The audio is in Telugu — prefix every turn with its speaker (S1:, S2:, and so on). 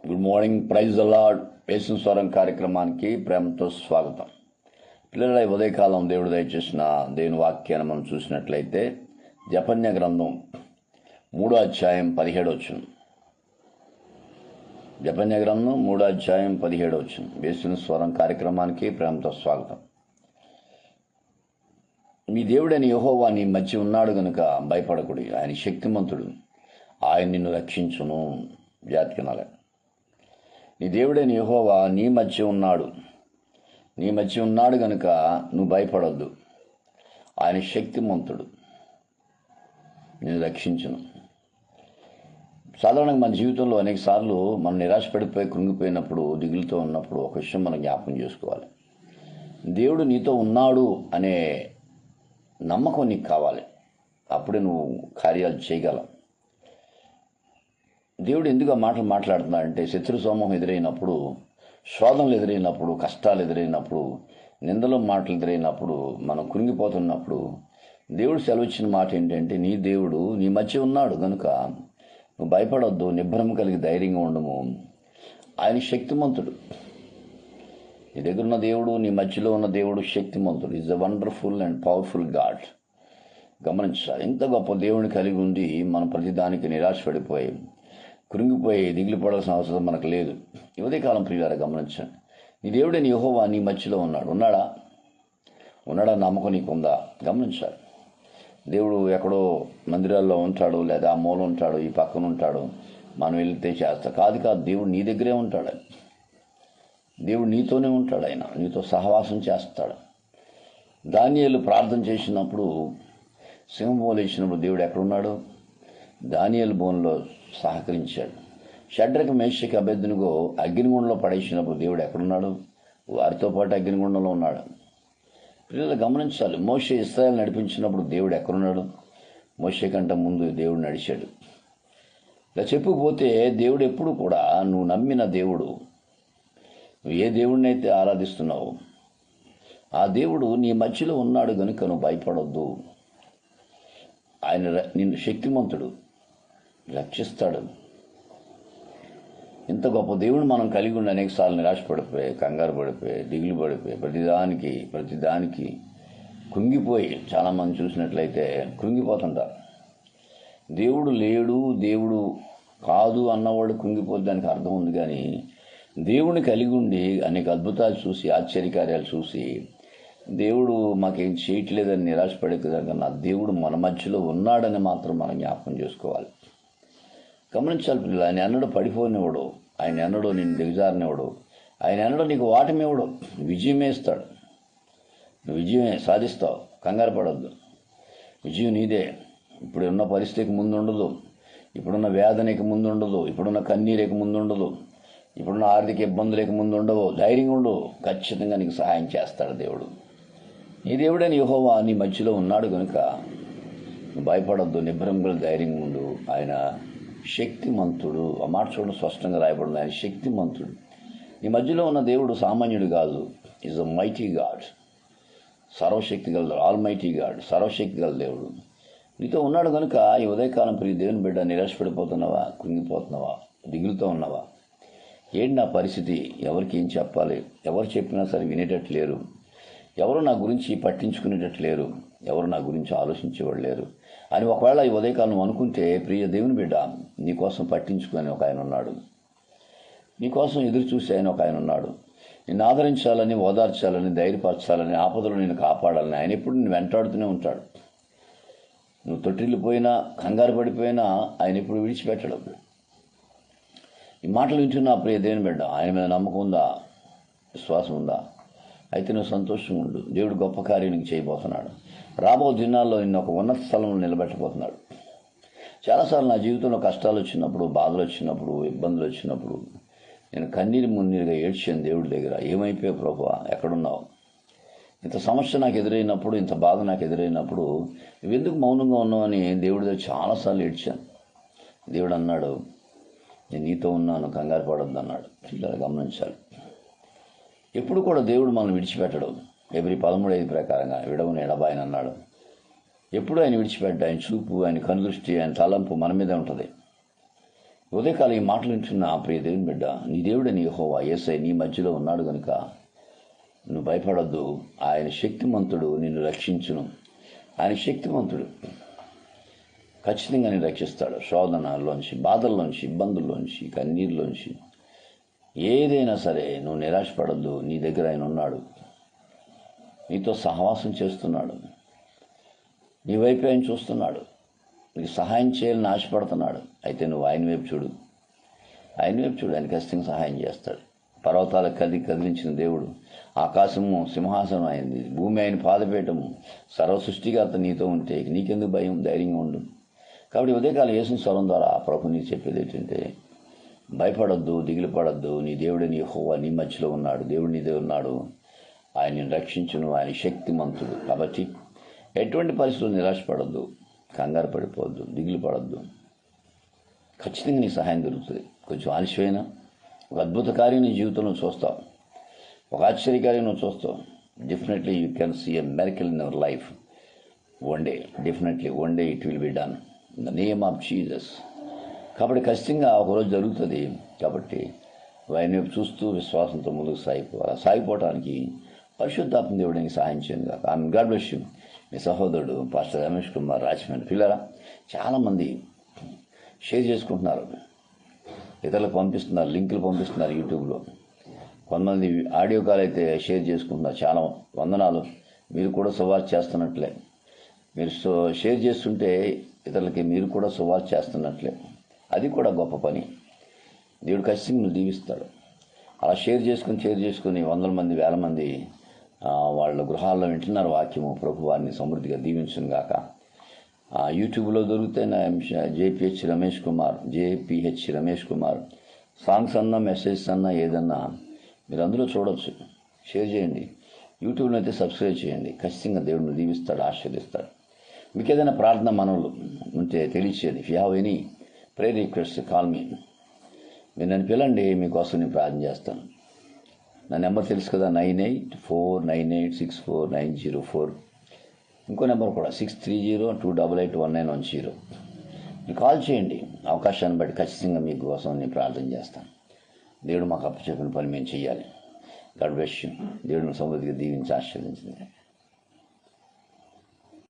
S1: Good morning. Praise the lord. Yesu స్వరం కార్యక్రమానికి ప్రేమతో స్వాగతం. పిల్లల ఉదయకాలం దేవుడు దయచేసిన దేవుని వాక్యాన్ని మనం చూసినట్లయితే జపన్య గ్రంథం 3వ అధ్యాయం 17వ వచనం. జపన్య గ్రంథం 3వ అధ్యాయం 17వ వచనం. యేసు స్వరం కార్యక్రమానికి ప్రేమతో స్వాగతం. మీ దేవుడైన యెహోవా నీ మధ్య ఉన్నాడు గనుక భయపడకుడి, ఆయన శక్తిమంతుడు, ఆయన నిన్ను రక్షించును. జాతికినాలే, నీ దేవుడైన యెహోవా నీ మధ్య ఉన్నాడు గనుక నువ్వు భయపడొద్దు, ఆయన శక్తిమంతుడు, నిన్ను రక్షించును. సాధారణంగా మన జీవితంలో అనేక సార్లు మనం నిరాశపడిపోయి కృంగిపోయినప్పుడు, దిగులుతో ఉన్నప్పుడు ఒక విషయం మనం జ్ఞాపకం చేసుకోవాలి. దేవుడు నీతో ఉన్నాడు అనే నమ్మకం నీకు కావాలి. అప్పుడే నువ్వు కార్యాలు చేయగలవు. దేవుడు ఎందుకు ఆ మాటలు మాట్లాడుతున్నాడంటే, శత్రు సమూహం ఎదురైనప్పుడు, శోధనలు ఎదురైనప్పుడు, కష్టాలు ఎదురైనప్పుడు, నిందలు మాటలు ఎదురైనప్పుడు, మనం కృంగిపోతున్నప్పుడు దేవుడు సెలవిచ్చిన మాట ఏంటంటే, నీ దేవుడు నీ మధ్య ఉన్నాడు కనుక నువ్వు భయపడొద్దు, నిబ్బరం కలిగి ధైర్యంగా ఉండము, ఆయన శక్తిమంతుడు. నీ దగ్గర ఉన్న దేవుడు, నీ మధ్యలో ఉన్న దేవుడు శక్తిమంతుడు. Is a wonderful and powerful God. గమనించాలి. ఇంత గొప్ప దేవుని కలిగి ఉండి మనం ప్రతిదానికి నిరాశపడిపోయి కృంగిపోయి దిగులు పడాల్సిన అవసరం మనకు లేదు. ఉదయకాలం ప్రియులారా గమనించండి. నీ దేవుడైన యెహోవా నీ మధ్యలో ఉన్నాడా నమ్మకం నీకుందా? గమనించాలి. దేవుడు ఎక్కడో మందిరాల్లో ఉంటాడు, లేదా ఆ మూల ఉంటాడు, ఈ పక్కన ఉంటాడు, మనం వెళ్తే చేస్తా కాదు. దేవుడు నీ దగ్గరే ఉంటాడు. దేవుడు నీతోనే ఉంటాడు. ఆయన నీతో సహవాసం చేస్తాడు. దానియేలు ప్రార్థన చేసినప్పుడు, సింహం వేసినప్పుడు దేవుడు ఎక్కడున్నాడు? దానియేలు బోన్లో సహకరించాడు. షడ్రక, మేషక, అబేద్నెగో అగ్నిగుండంలో పడేసినప్పుడు దేవుడు ఎక్కడున్నాడు? వారితో పాటు అగ్నిగుండంలో ఉన్నాడు. పిల్లలు గమనించాలి. మోషే ఇశ్రాయేలు నడిపించినప్పుడు దేవుడు ఎక్కడున్నాడు? మోషే కంటే ముందు దేవుడు నడిచాడు. ఇలా చెప్పుకుపోతే దేవుడు ఎప్పుడు కూడా నువ్వు నమ్మిన దేవుడు, నువ్వు ఏ దేవుడిని అయితే ఆరాధిస్తున్నావు ఆ దేవుడు నీ మధ్యలో ఉన్నాడు కనుక నువ్వు భయపడొద్దు. ఆయన నిన్ను శక్తిమంతుడు, రక్షిస్తాడు. ఇంత గొప్ప దేవుడు మనం కలిగి ఉండి అనేకసార్లు నిరాశపడిపోయి, కంగారు పడిపోయి, దిగులు పడిపోయి, ప్రతిదానికి కృంగిపోయి చాలామంది చూసినట్లయితే కృంగిపోతుంటారు. దేవుడు లేడు, దేవుడు కాదు అన్నవాడు కృంగిపోతే దానికి అర్థం ఉంది. కానీ దేవుడిని కలిగి ఉండి అనేక అద్భుతాలు చూసి, ఆశ్చర్యకార్యాలు చూసి, దేవుడు మాకేం చేయట్లేదని నిరాశపడే కన్నా దేవుడు మన మధ్యలో ఉన్నాడని మాత్రం మనం జ్ఞాపకం చేసుకోవాలి. గమనించాలి పిల్లలు. ఆయన ఎన్నడూ పడిపోనివాడు, ఆయన ఎన్నడూ నిన్ను దిగజారినివాడు, ఆయన ఎన్నడూ నీకు వాటమివాడు. విజయమే ఇస్తాడు. నువ్వు విజయమే సాధిస్తావు. కంగారు పడద్దు. విజయం నీదే. ఇప్పుడున్న పరిస్థితికి ముందు ఉండదు, ఇప్పుడున్న వేదనకి ముందు ఉండదు, ఇప్పుడున్న కన్నీరికి ముందు ఉండదు, ఇప్పుడున్న ఆర్థిక ఇబ్బందులకు ముందు ఉండవు. ధైర్యంగా ఉండు. ఖచ్చితంగా నీకు సహాయం చేస్తాడు దేవుడు. నీ దేవుడైన యెహోవా నీ మధ్యలో ఉన్నాడు కనుక నువ్వు భయపడొద్దు, నిబ్బరంగా ధైర్యంగా ఉండు. ఆయన శక్తిమంతుడు. ఆ మాట చూడడం స్పష్టంగా రాయబడింది. ఆయన శక్తిమంతుడు. నీ మధ్యలో ఉన్న దేవుడు సామాన్యుడు కాదు. Is a mighty God. సర్వశక్తి గల ఆల్ మైటీ గాడ్, సర్వశక్తి గల దేవుడు నీతో ఉన్నాడు కనుక ఈ ఉదయకాలం ప్రియ దేవుని బిడ్డ, నిరాశపడిపోతున్నావా, కృంగిపోతున్నావా, దిగులుతో ఉన్నావా? ఏంటి నా పరిస్థితి? ఎవరికి ఏం చెప్పాలి? ఎవరు చెప్పినా సరే వినేటట్టు లేరు, ఎవరు నా గురించి పట్టించుకునేటట్టు లేరు, ఎవరు నా గురించి ఆలోచించేవాడు లేరు అని ఒకవేళ ఈ ఉదయకాలం అనుకుంటే, ప్రియ దేవుని బిడ్డ, నీకోసం పట్టించుకుని ఒక ఆయన ఉన్నాడు. నీకోసం ఎదురు చూసి ఒక ఆయన ఉన్నాడు. నిన్ను ఆదరించాలని, ఓదార్చాలని, ధైర్యపరచాలని, ఆపదలు నిన్ను కాపాడాలని ఆయన ఎప్పుడు నిన్ను వెంటాడుతూనే ఉంటాడు. నువ్వు తొట్టిల్లిపోయినా, కంగారు పడిపోయినా ఆయన ఎప్పుడు విడిచిపెట్టడు. ఈ మాటలు వింటున్నా ప్రియ దేవుని బిడ్డ, ఆయన మీద నమ్మకం ఉందా, విశ్వాసం ఉందా? అయితే నువ్వు సంతోషంగా ఉండు. దేవుడు గొప్ప కార్యం నీకు చేయబోతున్నాడు. రాబో దినాల్లో నిన్ను ఒక ఉన్నత స్థలంలో నిలబెట్టబోతున్నాడు. చాలాసార్లు నా జీవితంలో కష్టాలు వచ్చినప్పుడు, బాధలు వచ్చినప్పుడు, ఇబ్బందులు వచ్చినప్పుడు నేను కన్నీరు మున్నీరుగా ఏడ్చాను దేవుడి దగ్గర. ఏమైపోయావు ప్రభువా, ఎక్కడున్నావు? ఇంత సమస్య నాకు ఎదురైనప్పుడు, ఇంత బాధ నాకు ఎదురైనప్పుడు నువ్వెందుకు మౌనంగా ఉన్నావు అని దేవుడి దగ్గర చాలాసార్లు ఏడ్చాను. దేవుడు అన్నాడు, నేను నీతో ఉన్నాను, కంగారు పడొద్దు అన్నాడు. ఇలా గమనించాలి. ఎప్పుడు కూడా దేవుడు మనం విడిచిపెట్టడు. ఎబ్రీ 13:5 ప్రకారంగా విడవని ఎడబాయని అన్నాడు. ఎప్పుడు ఆయన విడిచిపెట్టాడు. ఆయన చూపు, ఆయన కనుదృష్టి, ఆయన తలంపు మన మీదే ఉంటుంది. ఉదయకాలం ఈ మాటలు వింటున్న ప్రియ దేవుని బిడ్డ, నీ దేవుడని యెహోవా యేసయ్య నీ మధ్యలో ఉన్నాడు కనుక నువ్వు భయపడొద్దు. ఆయన శక్తిమంతుడు, నిన్ను రక్షించును. ఆయన శక్తిమంతుడు, ఖచ్చితంగా నేను రక్షిస్తాడు. శోధనలోంచి, బాధల్లోంచి, ఇబ్బందుల్లోంచి, కన్నీరులోంచి ఏదైనా సరే నువ్వు నిరాశపడద్దు. నీ దగ్గర ఆయన ఉన్నాడు, నీతో సహవాసం చేస్తున్నాడు, నీ వైపు ఆయన చూస్తున్నాడు, నీకు సహాయం చేయాలని ఆశపడుతున్నాడు. అయితే నువ్వు ఆయన వైపు చూడు, ఆయన ఖచ్చితంగా సహాయం చేస్తాడు. పర్వతాల కదిలించిన దేవుడు, ఆకాశము సింహాసనం అయింది, భూమి ఆయన పాదపీఠము, సర్వ సృష్టికర్త నీతో ఉంటే నీకెందుకు భయం? ధైర్యంగా ఉండు. కాబట్టి ఉదయకాలం యేసు స్వరం ద్వారా ప్రభు నీకు చెప్పేది ఏంటంటే, భయపడొద్దు, దిగులు పడొద్దు. నీ దేవుడిని యెహోవా నీ మధ్యలో ఉన్నాడు, దేవుడు నీదే ఉన్నాడు, ఆయన నిన్ను రక్షించును, ఆయన శక్తిమంతుడు. కాబట్టి ఎటువంటి పరిస్థితులు నిరాశపడొద్దు, కంగారు పడిపోవద్దు, దిగులు పడొద్దు. ఖచ్చితంగా నీ సహాయం దొరుకుతుంది. కొంచెం ఆలస్యమైన ఒక అద్భుత కార్యం నీ జీవితంలో చూస్తావు, ఒక ఆశ్చర్యకార్యం నువ్వు చూస్తావు. Definitely you can see a miracle in your life. One day, definitely one day it will be done in the name of Jesus. కాబట్టి ఖచ్చితంగా ఒకరోజు జరుగుతుంది. కాబట్టి ఆయన వైపు చూస్తూ విశ్వాసంతో ముందుకు సాగిపోవడానికి పరిశుద్ధాత్మ దేవుడికి సహాయం చేయండి కాక. ఆమె గాడ్ బ్లెస్ యూ. మీ సహోదరుడు పాస్టర్ రమేష్ కుమార్, రాజమండ్రి. పిల్లరా, చాలామంది షేర్ చేసుకుంటున్నారు, ఇతరులకు పంపిస్తున్నారు, లింకులు పంపిస్తున్నారు యూట్యూబ్లో. కొంతమంది ఆడియో కాల్ అయితే షేర్ చేసుకుంటున్నారు. చాలా వందనాలు. మీరు కూడా సువార్త చేస్తున్నట్లే. మీరు షేర్ చేస్తుంటే ఇతరులకి మీరు కూడా సువార్త చేస్తున్నట్లే. అది కూడా గొప్ప పని. దేవుడు ఖచ్చితంగా నువ్వు దీవిస్తాడు. అలా షేర్ చేసుకుని వందల మంది, వేల మంది వాళ్ళ గృహాల్లో వింటున్నారు వాక్యము. ప్రభు వారిని సమృద్ధిగా దీవించును గాక. యూట్యూబ్లో దొరికితే జేపీహెచ్ రమేష్ కుమార్ సాంగ్స్ అన్నా, మెసేజెస్ అన్నా, ఏదన్నా మీరు అందులో చూడవచ్చు. షేర్ చేయండి. యూట్యూబ్లో అయితే సబ్స్క్రైబ్ చేయండి. ఖచ్చితంగా దేవుడిని దీవిస్తాడు, ఆశీర్వదిస్తాడు. మీకు ఏదైనా ప్రార్థన మనవులు ఉంటే తెలియచేయండి. If you have any prayer request call me. మీరు నన్ను పిలండి, మీకోసం నేను ప్రార్థన చేస్తాను. నా నెంబర్ తెలుసు కదా, 9849864904. ఇంకో నెంబర్ కూడా 6302881910. మీరు కాల్ చేయండి. అవకాశాన్ని బట్టి ఖచ్చితంగా మీకోసం నేను ప్రార్థన చేస్తాను. దేవుడు మాకు అప్పచెప్పిన పని మేము చేయాలి. God bless you. దేవుడు సమృద్ధిగా దీవించి ఆశీర్వదించింది.